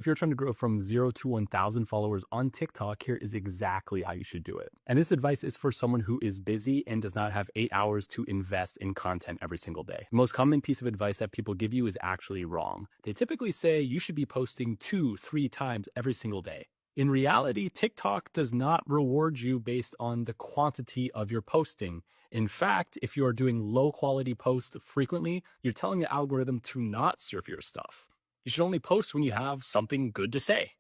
If you're trying to grow from 0 to 1,000 followers on TikTok, here is exactly how you should do it. And this advice is for someone who is busy and does not have 8 hours to invest in content every single day. The most common piece of advice that people give you is actually wrong. They typically say you should be posting 2, 3 times every single day. In reality, TikTok does not reward you based on the quantity of your posting. In fact, if you are doing low quality posts frequently, you're telling the algorithm to not serve your stuff. You should only post when you have something good to say.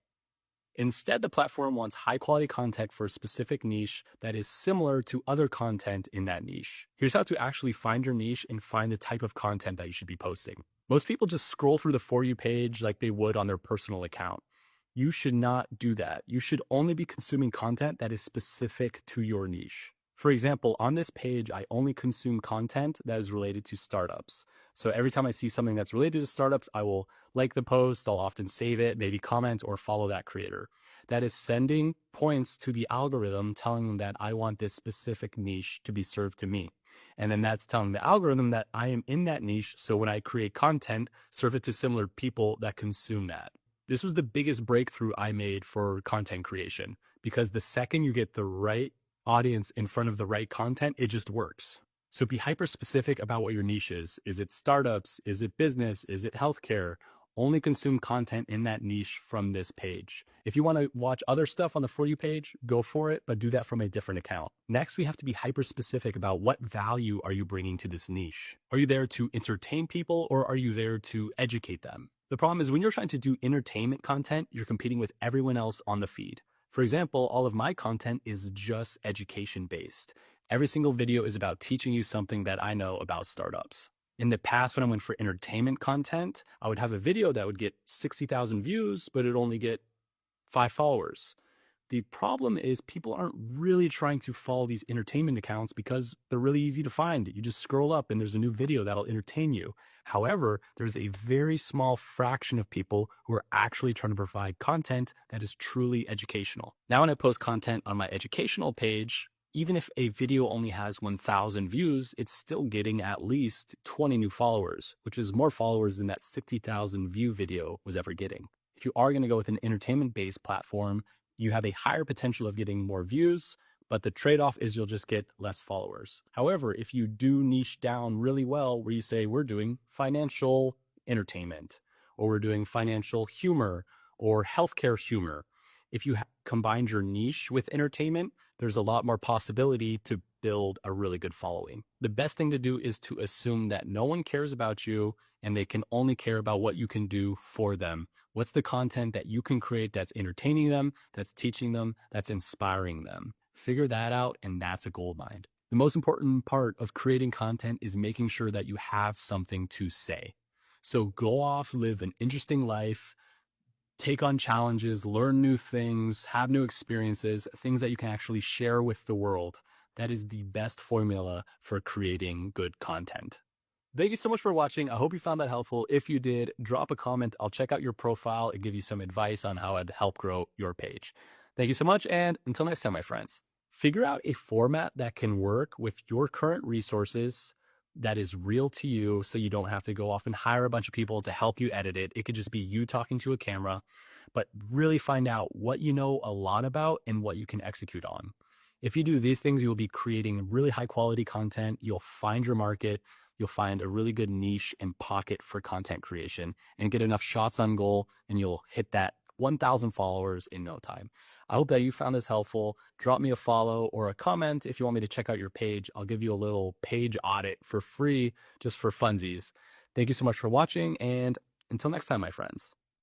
Instead, the platform wants high quality content for a specific niche that is similar to other content in that niche. Here's how to actually find your niche and find the type of content that you should be posting. Most people just scroll through the For You page like they would on their personal account. You should not do that. You should only be consuming content that is specific to your niche. For example, on this page, I only consume content that is related to startups. So every time I see something that's related to startups, I will like the post, I'll often save it, maybe comment or follow that creator. That is sending points to the algorithm telling them that I want this specific niche to be served to me. And then that's telling the algorithm that I am in that niche. So when I create content, serve it to similar people that consume that. This was the biggest breakthrough I made for content creation, because the second you get the right audience in front of the right content, it just works. So be hyper specific about what your niche is. Is it startups? Is it business? Is it healthcare? Only consume content in that niche from this page. If you want to watch other stuff on the For You page, go for it, but do that from a different account. Next, we have to be hyper specific about what value are you bringing to this niche. Are you there to entertain people, or are you there to educate them? The problem is when you're trying to do entertainment content, you're competing with everyone else on the feed. For example, all of my content is just education based. Every single video is about teaching you something that I know about startups. In the past, when I went for entertainment content, I would have a video that would get 60,000 views, but it'd only get 5 followers. The problem is people aren't really trying to follow these entertainment accounts because they're really easy to find. You just scroll up and there's a new video that'll entertain you. However, there's a very small fraction of people who are actually trying to provide content that is truly educational. Now, when I post content on my educational page, even if a video only has 1,000 views, it's still getting at least 20 new followers, which is more followers than that 60,000 view video was ever getting. If you are going to go with an entertainment-based platform, you have a higher potential of getting more views, but the trade-off is you'll just get less followers. However, if you do niche down really well, where you say we're doing financial entertainment, or we're doing financial humor, or healthcare humor, if you combine your niche with entertainment, there's a lot more possibility to build a really good following. The best thing to do is to assume that no one cares about you and they can only care about what you can do for them. What's the content that you can create that's entertaining them, that's teaching them, that's inspiring them? Figure that out, and that's a gold mine. The most important part of creating content is making sure that you have something to say. So go off, live an interesting life, take on challenges, learn new things, have new experiences, things that you can actually share with the world. That is the best formula for creating good content. Thank you so much for watching. I hope you found that helpful. If you did, drop a comment. I'll check out your profile and give you some advice on how I'd help grow your page. Thank you so much, and until next time, my friends. Figure out a format that can work with your current resources, that is real to you, so you don't have to go off and hire a bunch of people to help you edit it. It could just be you talking to a camera, but really find out what you know a lot about and what you can execute on. If you do these things, you'll be creating really high quality content. You'll find your market. You'll find a really good niche and pocket for content creation and get enough shots on goal, and you'll hit that 1,000 followers in no time. I hope that you found this helpful. Drop me a follow or a comment if you want me to check out your page. I'll give you a little page audit for free, just for funsies. Thank you so much for watching, and until next time, my friends.